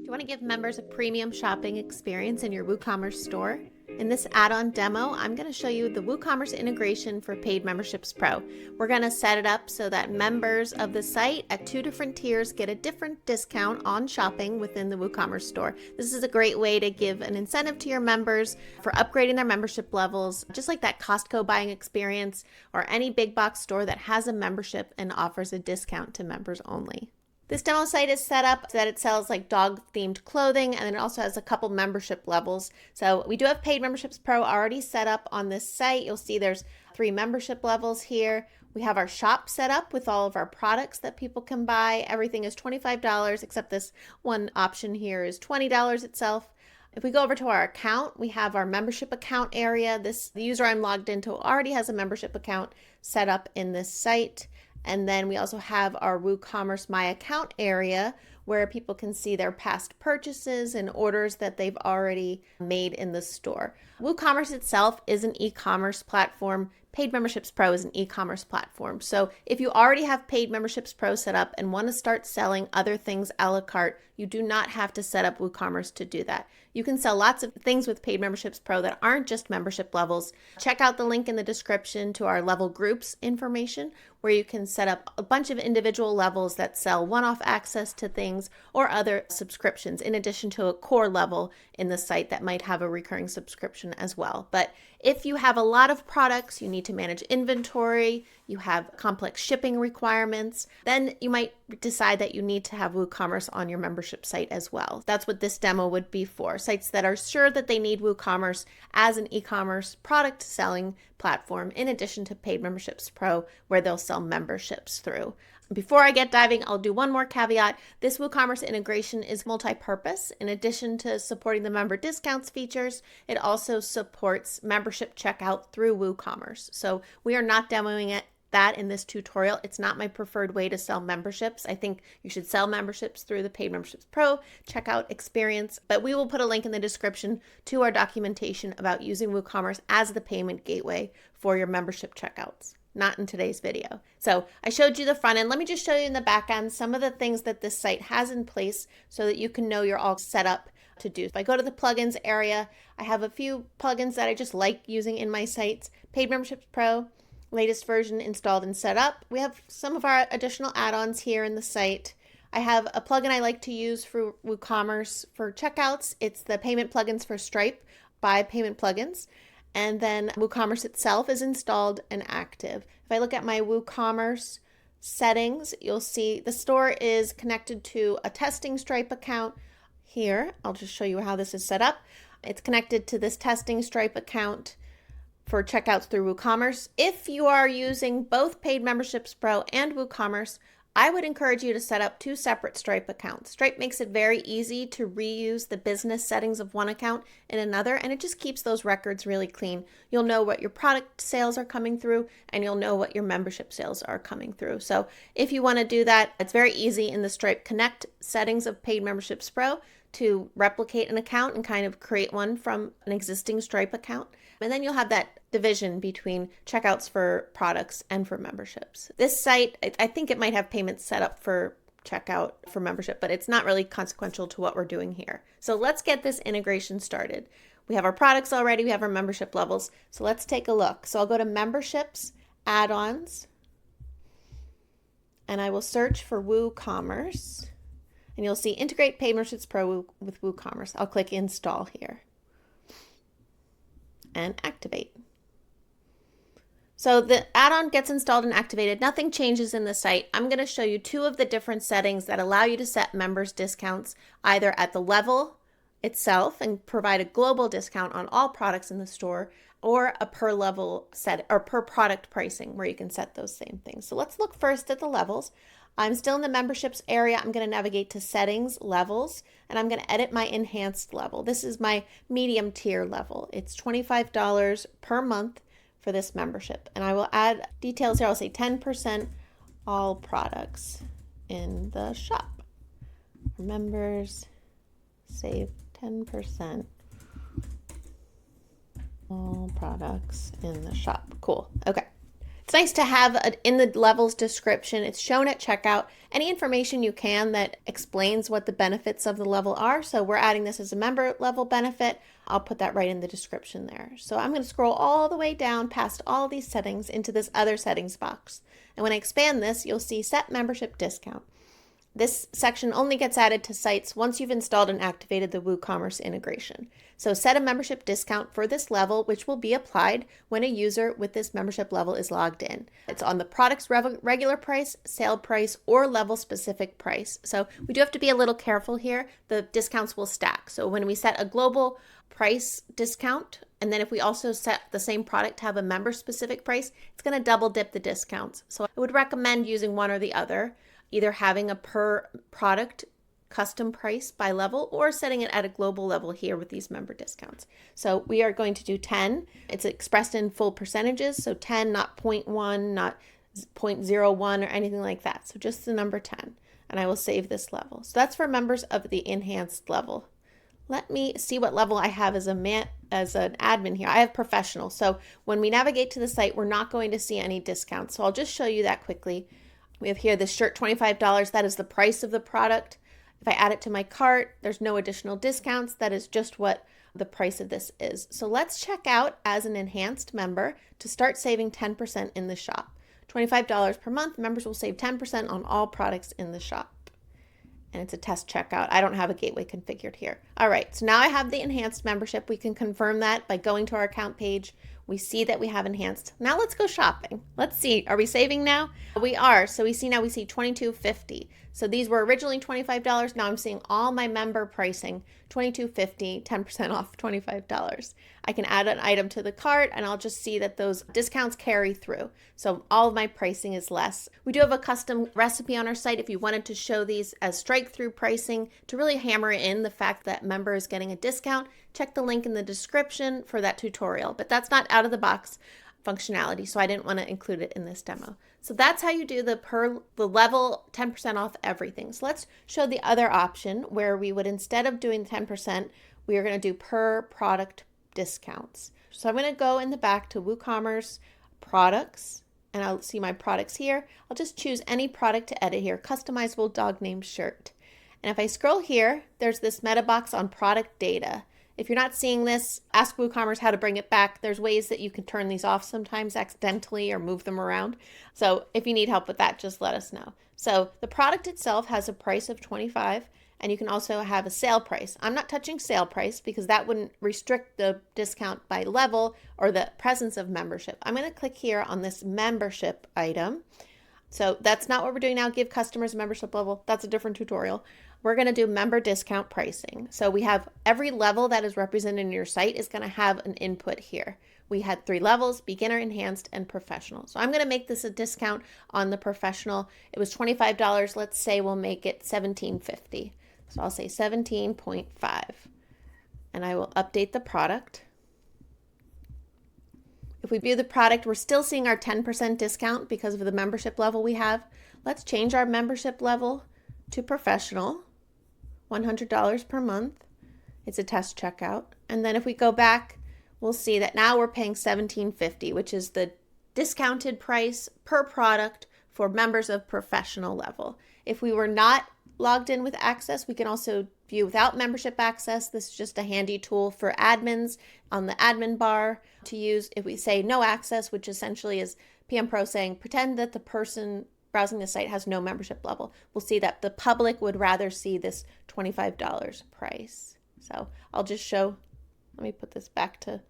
you want to give members a premium shopping experience in your WooCommerce store? In this add-on demo, I'm going to show you the WooCommerce integration for Paid Memberships Pro. We're going to set it up so that members of the site at 2 different tiers get a different discount on shopping within the WooCommerce store. This is a great way to give an incentive to your members for upgrading their membership levels, just like that Costco buying experience or any big box store that has a membership and offers a discount to members only. This demo site is set up so that it sells like dog-themed clothing, and then it also has a couple membership levels. So we do have Paid Memberships Pro already set up on this site. You'll see there's 3 membership levels here. We have our shop set up with all of our products that people can buy. Everything is $25, except this one option here is $20 itself. If we go over to our account, we have our membership account area. The user I'm logged into already has a membership account set up in this site. And then we also have our WooCommerce My Account area where people can see their past purchases and orders that they've already made in the store. WooCommerce itself is an e-commerce platform. Paid Memberships Pro is an e-commerce platform. So if you already have Paid Memberships Pro set up and want to start selling other things a la carte, you do not have to set up WooCommerce to do that. You can sell lots of things with Paid Memberships Pro that aren't just membership levels. Check out the link in the description to our level groups information where you can set up a bunch of individual levels that sell one-off access to things or other subscriptions in addition to a core level in the site that might have a recurring subscription as well. But if you have a lot of products, you need to manage inventory, you have complex shipping requirements, then you might decide that you need to have WooCommerce on your membership site as well. That's what this demo would be for. Sites that are sure that they need WooCommerce as an e-commerce product selling platform in addition to Paid Memberships Pro where they'll sell memberships through. Before I get diving, I'll do one more caveat. This WooCommerce integration is multi-purpose. In addition to supporting the member discounts features, it also supports membership checkout through WooCommerce. So we are not demoing that in this tutorial. It's not my preferred way to sell memberships. I think you should sell memberships through the Paid Memberships Pro checkout experience, but we will put a link in the description to our documentation about using WooCommerce as the payment gateway for your membership checkouts. Not in today's video. So I showed you the front end. Let me just show you in the back end some of the things that this site has in place so that you can know you're all set up to do. If I go to the plugins area, I have a few plugins that I just like using in my sites. Paid Memberships Pro, latest version installed and set up. We have some of our additional add-ons here in the site. I have a plugin I like to use for WooCommerce for checkouts. It's the payment plugins for Stripe by Payment Plugins. And then WooCommerce itself is installed and active. If I look at my WooCommerce settings, you'll see the store is connected to a testing Stripe account here. I'll just show you how this is set up. It's connected to this testing Stripe account for checkouts through WooCommerce. If you are using both Paid Memberships Pro and WooCommerce, I would encourage you to set up 2 separate Stripe accounts. Stripe makes it very easy to reuse the business settings of one account in another, and it just keeps those records really clean. You'll know what your product sales are coming through, and you'll know what your membership sales are coming through. So if you want to do that, it's very easy in the Stripe Connect settings of Paid Memberships Pro to replicate an account and kind of create one from an existing Stripe account. And then you'll have that division between checkouts for products and for memberships. This site, I think it might have payments set up for checkout for membership, but it's not really consequential to what we're doing here. So let's get this integration started. We have our products already, we have our membership levels. So let's take a look. So I'll go to memberships, add-ons, and I will search for WooCommerce. And you'll see Integrate Paid Memberships Pro with WooCommerce. I'll click Install here and activate. So the add-on gets installed and activated. Nothing changes in the site. I'm going to show you 2 of the different settings that allow you to set members discounts either at the level itself and provide a global discount on all products in the store, or a per level set or per product pricing where you can set those same things. So let's look first at the levels. I'm still in the memberships area. I'm going to navigate to settings, levels, and I'm going to edit my enhanced level. This is my medium tier level. It's $25 per month for this membership. And I will add details here. I'll say 10% all products in the shop. For members, save 10% all products in the shop. Cool. Okay. It's nice to have in the levels description, it's shown at checkout, any information you can that explains what the benefits of the level are. So we're adding this as a member level benefit. I'll put that right in the description there. So I'm going to scroll all the way down past all these settings into this other settings box. And when I expand this, you'll see set membership discount. This section only gets added to sites once you've installed and activated the WooCommerce integration. So set a membership discount for this level, which will be applied when a user with this membership level is logged in. It's on the product's regular price, sale price, or level specific price. So we do have to be a little careful here. The discounts will stack. So when we set a global price discount, and then if we also set the same product to have a member specific price, it's going to double dip the discounts. So I would recommend using one or the other. Either having a per product custom price by level or setting it at a global level here with these member discounts. So we are going to do 10. It's expressed in full percentages. So 10, not 0.1, not 0.01 or anything like that. So just the number 10. And I will save this level. So that's for members of the enhanced level. Let me see what level I have as an admin here. I have professional. So when we navigate to the site, we're not going to see any discounts. So I'll just show you that quickly. We have here this shirt, $25. That is the price of the product. If I add it to my cart, there's no additional discounts. That is just what the price of this is. So let's check out as an enhanced member to start saving 10% in the shop. $25 per month, members will save 10% on all products in the shop. And it's a test checkout. I don't have a gateway configured here. All right, so now I have the enhanced membership. We can confirm that by going to our account page. We see that we have enhanced. Now let's go shopping. Let's see, are we saving now? We are, so we see $22.50. So these were originally $25. Now I'm seeing all my member pricing, $22.50, 10% off $25. I can add an item to the cart and I'll just see that those discounts carry through. So all of my pricing is less. We do have a custom recipe on our site if you wanted to show these as strike-through pricing to really hammer in the fact that member is getting a discount. Check the link in the description for that tutorial, but that's not out of the box functionality, so I didn't want to include it in this demo. So that's how you do the level 10% off everything. So let's show the other option where we would, instead of doing 10%, we are going to do per product discounts. So I'm going to go in the back to WooCommerce products, and I'll see my products here. I'll just choose any product to edit here, customizable dog name shirt. And if I scroll here, there's this meta box on product data. If you're not seeing this, ask WooCommerce how to bring it back. There's ways that you can turn these off sometimes accidentally or move them around. So if you need help with that, just let us know. So the product itself has a price of $25, and you can also have a sale price. I'm not touching sale price because that wouldn't restrict the discount by level or the presence of membership. I'm going to click here on this membership item. So that's not what we're doing now, give customers a membership level. That's a different tutorial. We're going to do member discount pricing. So we have every level that is represented in your site is going to have an input here. We had 3 levels, beginner, enhanced, and professional. So I'm going to make this a discount on the professional. It was $25. Let's say we'll make it $17.50. So I'll say 17.5. And I will update the product. If we view the product, we're still seeing our 10% discount because of the membership level we have. Let's change our membership level to professional, $100 per month. It's a test checkout. And then if we go back, we'll see that now we're paying $17.50, which is the discounted price per product for members of professional level. If we were not logged in with access, we can also view without membership access. This is just a handy tool for admins on the admin bar to use if we say no access, which essentially is PM Pro saying pretend that the person browsing the site has no membership level. We'll see that the public would rather see this $25 price. So I'll just show, let me put this back to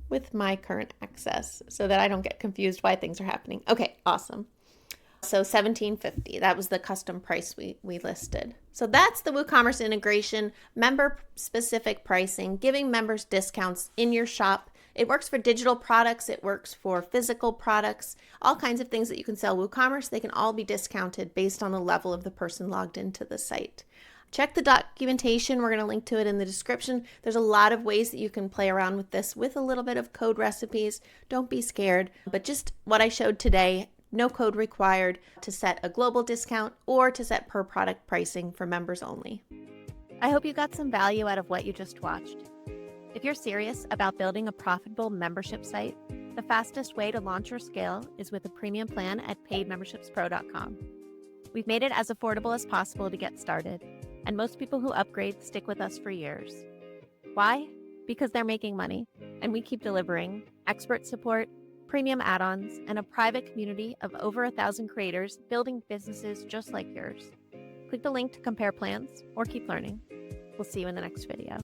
with my current access so that I don't get confused why things are happening. Okay, awesome. So $17.50, that was the custom price we listed. So that's the WooCommerce integration, member specific pricing, giving members discounts in your shop. It works for digital products, it works for physical products, all kinds of things that you can sell WooCommerce. They can all be discounted based on the level of the person logged into the site. Check the documentation. We're going to link to it in the description. There's a lot of ways that you can play around with this with a little bit of code recipes. Don't be scared, but just what I showed today, no code required to set a global discount or to set per product pricing for members only. I hope you got some value out of what you just watched. If you're serious about building a profitable membership site, The fastest way to launch or scale is with a premium plan at paidmembershipspro.com. We've made it as affordable as possible to get started, and most people who upgrade stick with us for years. Why? Because they're making money, and we keep delivering expert support, premium add-ons, and a private community of over 1,000 creators building businesses just like yours. Click the link to compare plans or keep learning. We'll see you in the next video.